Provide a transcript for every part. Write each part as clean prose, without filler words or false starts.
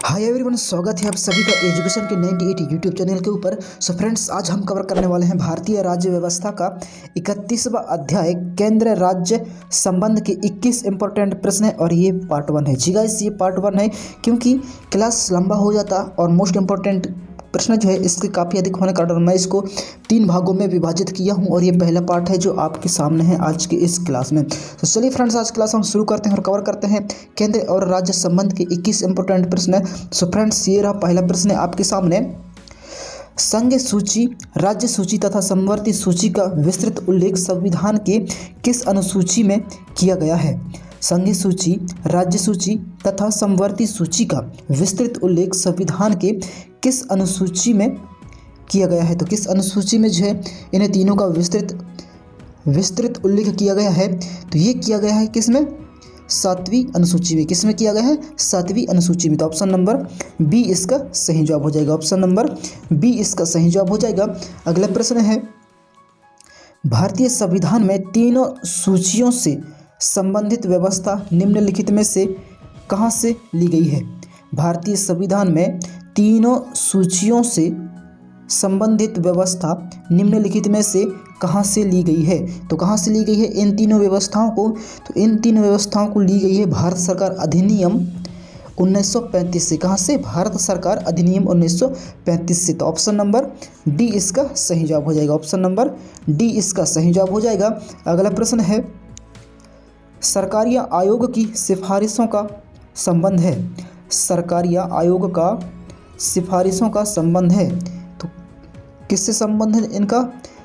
Hi everyone, स्वागत है आप सभी का एजुकेशन के 98 यूट्यूब चैनल के ऊपर। सो फ्रेंड्स, आज हम कवर करने वाले हैं भारतीय राज्य व्यवस्था का 31वां अध्याय केंद्र राज्य संबंध के 21 इंपॉर्टेंट प्रश्न है और ये पार्ट 1 है। जी गाइस, ये पार्ट 1 है क्योंकि क्लास लंबा हो जाता और मोस्ट इंपॉर्टेंट प्रश्न जो है इसके काफ़ी अधिक होने के कारण मैं इसको 3 भागों में विभाजित किया हूं और ये पहला पार्ट है जो आपके सामने है आज के इस क्लास में। तो चलिए फ्रेंड्स, आज क्लास हम शुरू करते हैं और कवर करते हैं केंद्र और राज्य संबंध के 21 इंपॉर्टेंट प्रश्न। सो फ्रेंड्स, ये रहा पहला प्रश्न आपके सामने। संघ सूची, राज्य सूची तथा समवर्ती सूची का विस्तृत उल्लेख संविधान के किस अनुसूची में किया गया है? संघ सूची, राज्य सूची तथा समवर्ती सूची का विस्तृत उल्लेख संविधान के किस अनुसूची में किया गया है? तो किस अनुसूची में जो है इन्हें तीनों का विस्तृत उल्लेख किया गया है? तो ये किया गया है किसमें? 7वीं अनुसूची में। किसमें किया गया है? 7वीं अनुसूची में। तो ऑप्शन नंबर बी इसका सही जवाब हो जाएगा। ऑप्शन नंबर बी इसका सही जवाब हो जाएगा। अगला प्रश्न है, भारतीय संविधान में तीनों सूचियों से संबंधित व्यवस्था निम्नलिखित में से कहाँ से ली गई है? भारतीय संविधान में तीनों सूचियों से संबंधित व्यवस्था निम्नलिखित में से कहाँ से ली गई है? तो कहाँ से ली गई है इन तीनों व्यवस्थाओं को? तो इन तीनों व्यवस्थाओं को ली गई है भारत सरकार अधिनियम 1935 से। कहाँ से? भारत सरकार अधिनियम 1935 से। तो ऑप्शन नंबर डी इसका सही जवाब हो जाएगा। ऑप्शन नंबर डी इसका सही जवाब हो जाएगा। अगला प्रश्न है, सरकारिया आयोग की सिफारिशों का संबंध है। सरकारिया आयोग का सिफारिशों का संबंध है तो किससे संबंध है इनका?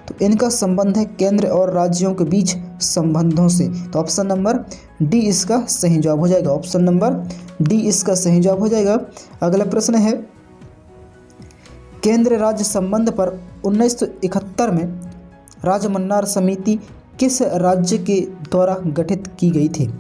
तो इनका संबंध है केंद्र और राज्यों के बीच संबंधों से। तो ऑप्शन नंबर डी इसका सही जवाब हो जाएगा। ऑप्शन नंबर डी इसका सही जवाब हो जाएगा। अगला प्रश्न है, केंद्र राज्य संबंध पर 1971 में राजमन्नार समिति किस राज्य के द्वारा गठित की गई थी?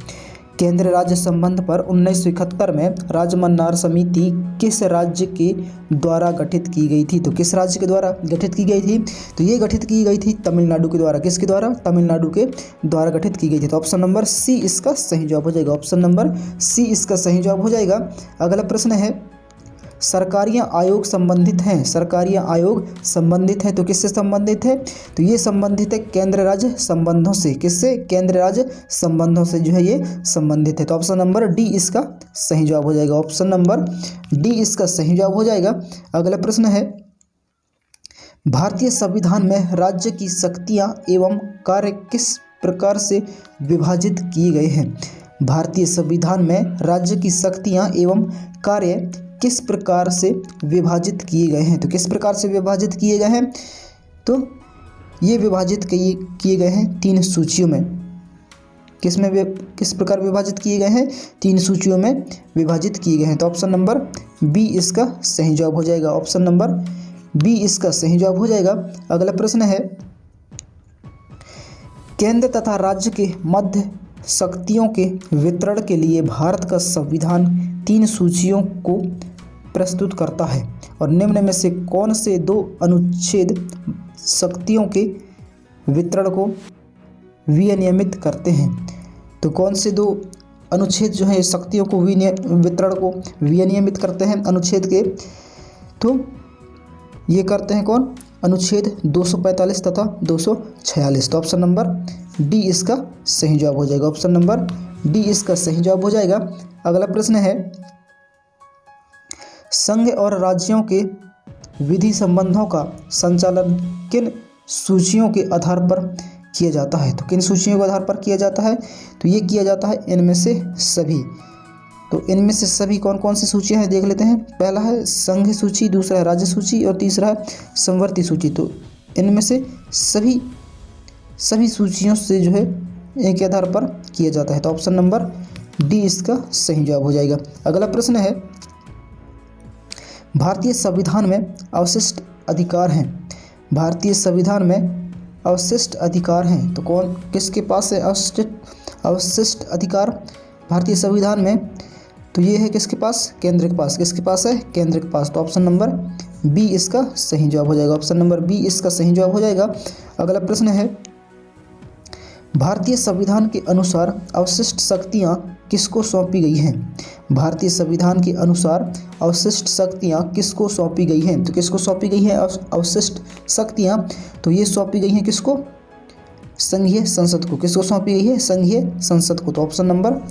केंद्र राज्य संबंध पर 1971 में राजमन्नार समिति किस राज्य के द्वारा गठित की गई थी? तो किस राज्य के द्वारा गठित की गई थी? तो ये गठित की गई थी तमिलनाडु के द्वारा। किसके द्वारा? तमिलनाडु के द्वारा गठित की गई थी। तो ऑप्शन नंबर सी इसका सही जवाब हो जाएगा। ऑप्शन नंबर सी इसका सही जवाब हो जाएगा। अगला प्रश्न है, सरकारिया आयोग संबंधित हैं। सरकारिया आयोग संबंधित है तो किससे संबंधित है? तो ये संबंधित है केंद्र राज्य संबंधों से। किससे? केंद्र राज्य संबंधों से जो है ये संबंधित है। तो ऑप्शन नंबर डी इसका सही जवाब हो जाएगा। ऑप्शन नंबर डी इसका सही जवाब हो जाएगा। अगला प्रश्न है, भारतीय संविधान में राज्य की शक्तियां एवं कार्य किस प्रकार से विभाजित किए गए हैं? भारतीय संविधान में राज्य की शक्तियां एवं कार्य किस प्रकार से विभाजित किए गए हैं? तो किस प्रकार से विभाजित किए गए हैं? तो ये विभाजित किए गए हैं 3 सूचियों में। किस प्रकार विभाजित किए गए हैं? 3 सूचियों में विभाजित किए गए हैं। तो ऑप्शन नंबर बी इसका सही जवाब हो जाएगा। ऑप्शन नंबर बी इसका सही जवाब हो जाएगा। अगला प्रश्न है, केंद्र तथा राज्य के मध्य शक्तियों के वितरण के लिए भारत का संविधान 3 सूचियों को प्रस्तुत करता है और निम्न में से कौन से 2 अनुच्छेद शक्तियों के वितरण को विनियमित करते हैं? तो कौन से 2 अनुच्छेद जो है शक्तियों को वितरण को विनियमित करते हैं अनुच्छेद के? तो ये करते हैं कौन? अनुच्छेद 245 तथा 246। तो ऑप्शन नंबर डी इसका सही जवाब हो जाएगा। ऑप्शन नंबर डी इसका सही जवाब हो जाएगा। अगला प्रश्न है, संघ और राज्यों के विधि संबंधों का संचालन किन सूचियों के आधार पर किया जाता है? तो किन सूचियों के आधार पर किया जाता है? तो ये किया जाता है इनमें से सभी। तो इनमें से सभी कौन कौन सी सूचियां हैं देख लेते हैं। पहला है संघ सूची, दूसरा है राज्य सूची और तीसरा है समवर्ती सूची। तो इनमें से सभी सूचियों से जो है एक के आधार पर किया जाता है। तो ऑप्शन नंबर डी इसका सही जवाब हो जाएगा। अगला प्रश्न है, भारतीय संविधान में अवशिष्ट अधिकार हैं। भारतीय संविधान में अवशिष्ट अधिकार हैं तो कौन किसके पास है अवशिष्ट अधिकार भारतीय संविधान में? तो ये है किसके पास? केंद्र के पास। किसके पास है? केंद्र के पास। तो ऑप्शन नंबर बी इसका सही जवाब हो जाएगा। ऑप्शन नंबर बी इसका सही जवाब हो जाएगा। अगला प्रश्न है, भारतीय संविधान के अनुसार अवशिष्ट शक्तियाँ किसको सौंपी गई हैं? भारतीय संविधान के अनुसार अवशिष्ट शक्तियाँ किसको सौंपी गई हैं? तो किसको सौंपी गई हैं अवशिष्ट शक्तियाँ? तो ये सौंपी गई हैं किसको? संघीय संसद को। किसको सौंपी गई है? संघीय संसद को। तो ऑप्शन नंबर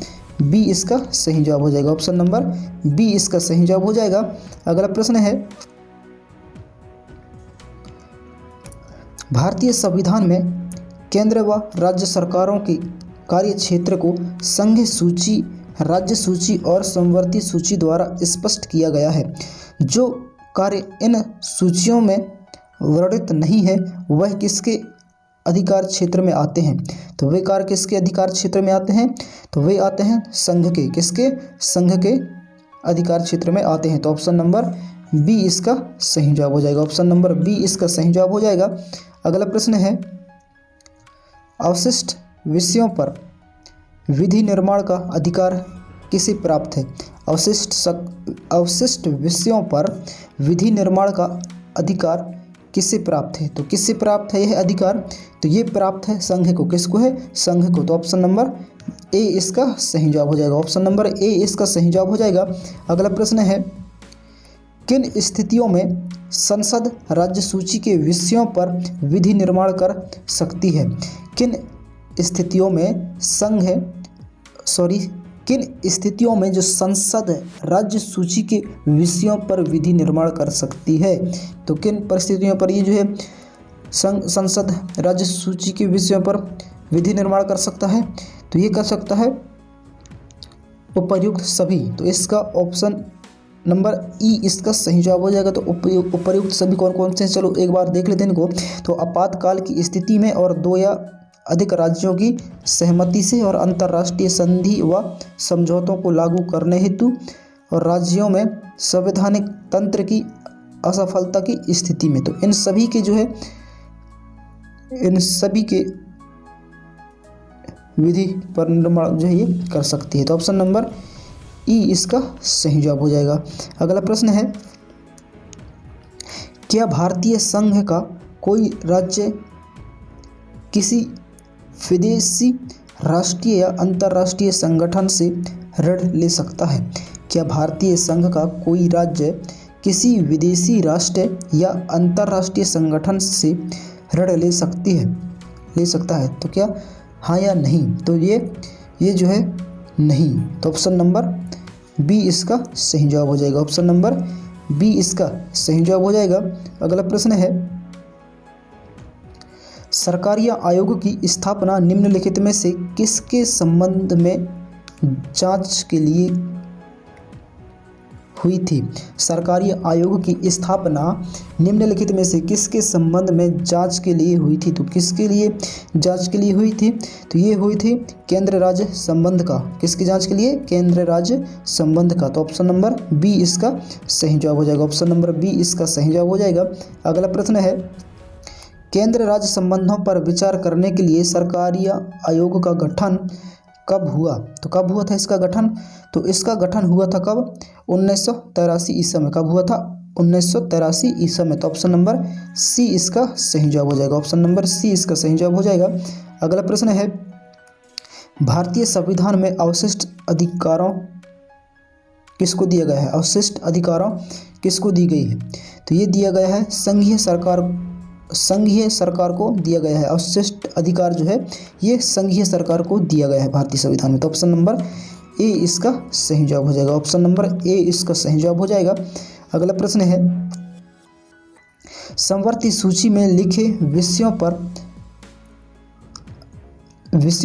बी इसका सही जवाब हो जाएगा। ऑप्शन नंबर बी इसका सही जवाब हो जाएगा। अगला प्रश्न है, भारतीय संविधान में केंद्र व राज्य सरकारों के कार्य क्षेत्र को संघ सूची, राज्य सूची और समवर्ती सूची द्वारा स्पष्ट किया गया है। जो कार्य इन सूचियों में वर्णित नहीं है वह किसके अधिकार क्षेत्र में आते हैं? तो वे कार्य किसके अधिकार क्षेत्र में आते हैं? तो वे आते हैं संघ के। किसके? संघ के अधिकार क्षेत्र में आते हैं। तो ऑप्शन नंबर बी इसका सही जवाब हो जाएगा। ऑप्शन नंबर बी इसका सही जवाब हो जाएगा। अगला प्रश्न है, अवशिष्ट विषयों पर विधि निर्माण का अधिकार किसे प्राप्त है? अवशिष्ट विषयों पर विधि निर्माण का अधिकार किसे प्राप्त है? तो किससे प्राप्त है यह अधिकार? तो ये प्राप्त है संघ को। किसको है? संघ को। तो ऑप्शन नंबर ए इसका सही जवाब हो जाएगा। ऑप्शन नंबर ए इसका सही जवाब हो जाएगा। अगला प्रश्न है, किन स्थितियों में संसद राज्य सूची के विषयों पर विधि निर्माण कर सकती है? किन स्थितियों में किन स्थितियों में जो संसद राज्य सूची के विषयों पर विधि निर्माण कर सकती है? तो किन परिस्थितियों पर ये जो है संसद राज्य सूची के विषयों पर विधि निर्माण कर सकता है? तो ये कर सकता है उपर्युक्त सभी। तो इसका ऑप्शन नंबर ई इसका सही जवाब हो जाएगा। तो उपर्युक्त सभी कौन कौन से हैं? चलो एक बार देख लेते हैं इनको। तो आपातकाल की स्थिति में और 2 या अधिक राज्यों की सहमति से और अंतर्राष्ट्रीय संधि व समझौतों को लागू करने हेतु और राज्यों में संवैधानिक तंत्र की असफलता की स्थिति में। तो इन सभी के विधि पर निर्माण जो है ये कर सकती है। तो ऑप्शन नंबर ई इसका सही जवाब हो जाएगा। अगला प्रश्न है, क्या भारतीय संघ का कोई राज्य किसी विदेशी राष्ट्रीय या अंतर्राष्ट्रीय संगठन से ऋण ले सकता है? क्या भारतीय संघ का कोई राज्य किसी विदेशी राष्ट्र या अंतर्राष्ट्रीय संगठन से ऋण ले सकता है? तो क्या हाँ या नहीं? तो ये जो है नहीं। तो ऑप्शन नंबर बी इसका सही जवाब हो जाएगा। ऑप्शन नंबर बी इसका सही जवाब हो जाएगा। अगला प्रश्न है, सरकारी आयोग की स्थापना निम्नलिखित में से किसके संबंध में जांच के लिए हुई थी? सरकारी आयोग की स्थापना निम्नलिखित में से किसके संबंध में जांच के लिए हुई थी? तो किसके लिए जांच के लिए हुई थी? तो ये हुई थी केंद्र राज्य संबंध का। किसकी जांच के लिए? केंद्र राज्य संबंध का। तो ऑप्शन नंबर बी इसका सही जवाब हो जाएगा। ऑप्शन नंबर बी इसका सही जवाब हो जाएगा। अगला प्रश्न है, केंद्र राज्य संबंधों पर विचार करने के लिए सरकारी आयोग का गठन कब हुआ? तो कब हुआ था इसका गठन? तो इसका गठन हुआ था कब? 1983 ईस्वी में। कब हुआ था? 1983 ईस्वी में। तो ऑप्शन नंबर सी इसका सही जवाब हो जाएगा। ऑप्शन नंबर सी इसका सही जवाब हो जाएगा। अगला प्रश्न है, भारतीय संविधान में अवशिष्ट अधिकारों किसको दिया गया है? अवशिष्ट अधिकारों किसको दी गई है? तो ये दिया गया है संघीय सरकार को दिया गया है। अवशिष्ट अधिकार जो है ये संघीय सरकार को दिया गया है भारतीय संविधान में। तो ऑप्शन नंबर ए इसका सही जवाब हो जाएगा। ऑप्शन नंबर ए इसका सही जवाब हो जाएगा। अगला प्रश्न है, समवर्ती सूची में लिखे विषयों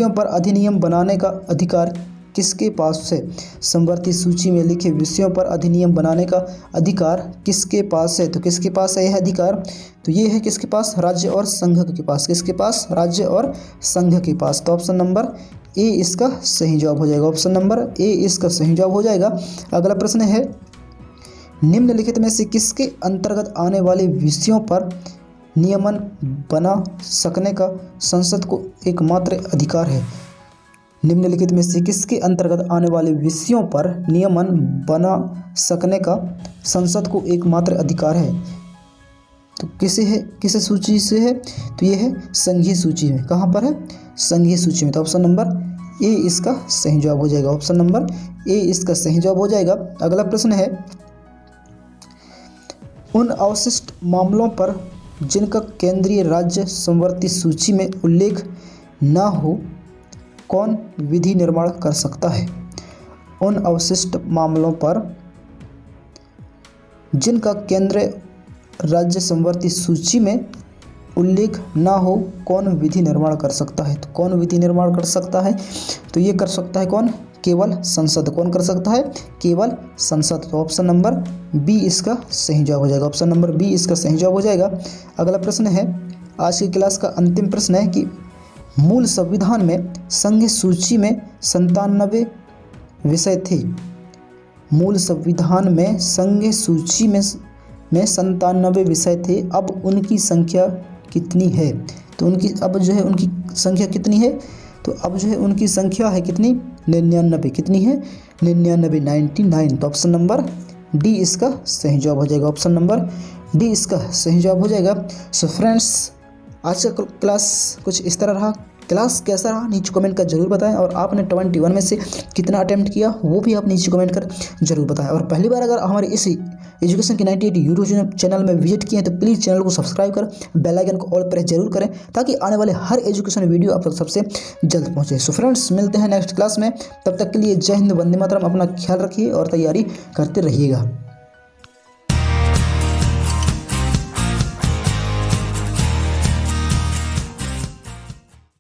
पर अधिनियम बनाने का अधिकार किसके पास है? समवर्ती सूची में लिखे विषयों पर अधिनियम बनाने का अधिकार किसके पास है? तो किसके पास है यह अधिकार? तो ये है किसके पास? राज्य और संघ के पास। किसके पास? राज्य और संघ के पास। तो ऑप्शन नंबर ए इसका सही जवाब हो जाएगा। ऑप्शन नंबर ए इसका सही जवाब हो जाएगा। अगला प्रश्न है, निम्नलिखित में से किसके अंतर्गत आने वाले विषयों पर नियमन बना सकने का संसद को एकमात्र अधिकार है? निम्नलिखित में से किसके अंतर्गत आने वाले विषयों पर नियमन बना सकने का संसद को एकमात्र अधिकार है? तो किस सूची से है? तो ये है संघीय सूची में। कहाँ पर है? संघीय सूची में। तो ऑप्शन नंबर ए इसका सही जवाब हो जाएगा। ऑप्शन नंबर ए इसका सही जवाब हो जाएगा। अगला प्रश्न है, उन अवशिष्ट मामलों पर जिनका केंद्रीय राज्य समवर्ती सूची में उल्लेख न हो कौन विधि निर्माण कर सकता है? उन अवशिष्ट मामलों पर जिनका केंद्रीय राज्य समवर्ती सूची में उल्लेख ना हो कौन विधि निर्माण कर सकता है? तो कौन विधि निर्माण कर सकता है? तो ये कर सकता है कौन? केवल संसद। कौन कर सकता है? केवल संसद। तो ऑप्शन नंबर बी इसका सही जवाब हो जाएगा। ऑप्शन नंबर बी इसका सही जवाब हो जाएगा। अगला प्रश्न है, आज की क्लास का अंतिम प्रश्न है कि मूल संविधान में संघ सूची में 97 विषय थे। मूल संविधान में संघ सूची में 97 विषय थे। अब उनकी संख्या कितनी है? तो उनकी अब जो है उनकी संख्या कितनी है? तो अब जो है उनकी संख्या है कितनी? 99। कितनी है? 99, 99। तो ऑप्शन नंबर डी इसका सही जवाब हो जाएगा। ऑप्शन नंबर डी इसका सही जवाब हो जाएगा। सो फ्रेंड्स, आज का क्लास कुछ इस तरह रहा। क्लास कैसा रहा नीचे कमेंट कर जरूर बताएं, और आपने 21 में से कितना अटेम्प्ट किया वो भी आप नीचे कमेंट कर जरूर बताएं। और पहली बार अगर हमारे इस एजुकेशन की 98 यूट्यूब चैनल में विजिट किए तो प्लीज़ चैनल को सब्सक्राइब कर बेल आइकन को ऑल प्रेस जरूर करें, ताकि आने वाले हर एजुकेशन वीडियो आप तक सबसे जल्द पहुँचे। सो फ्रेंड्स, मिलते हैं नेक्स्ट क्लास में। तब तक के लिए जय हिंद, वंदे मातरम। अपना ख्याल रखिए और तैयारी करते रहिएगा।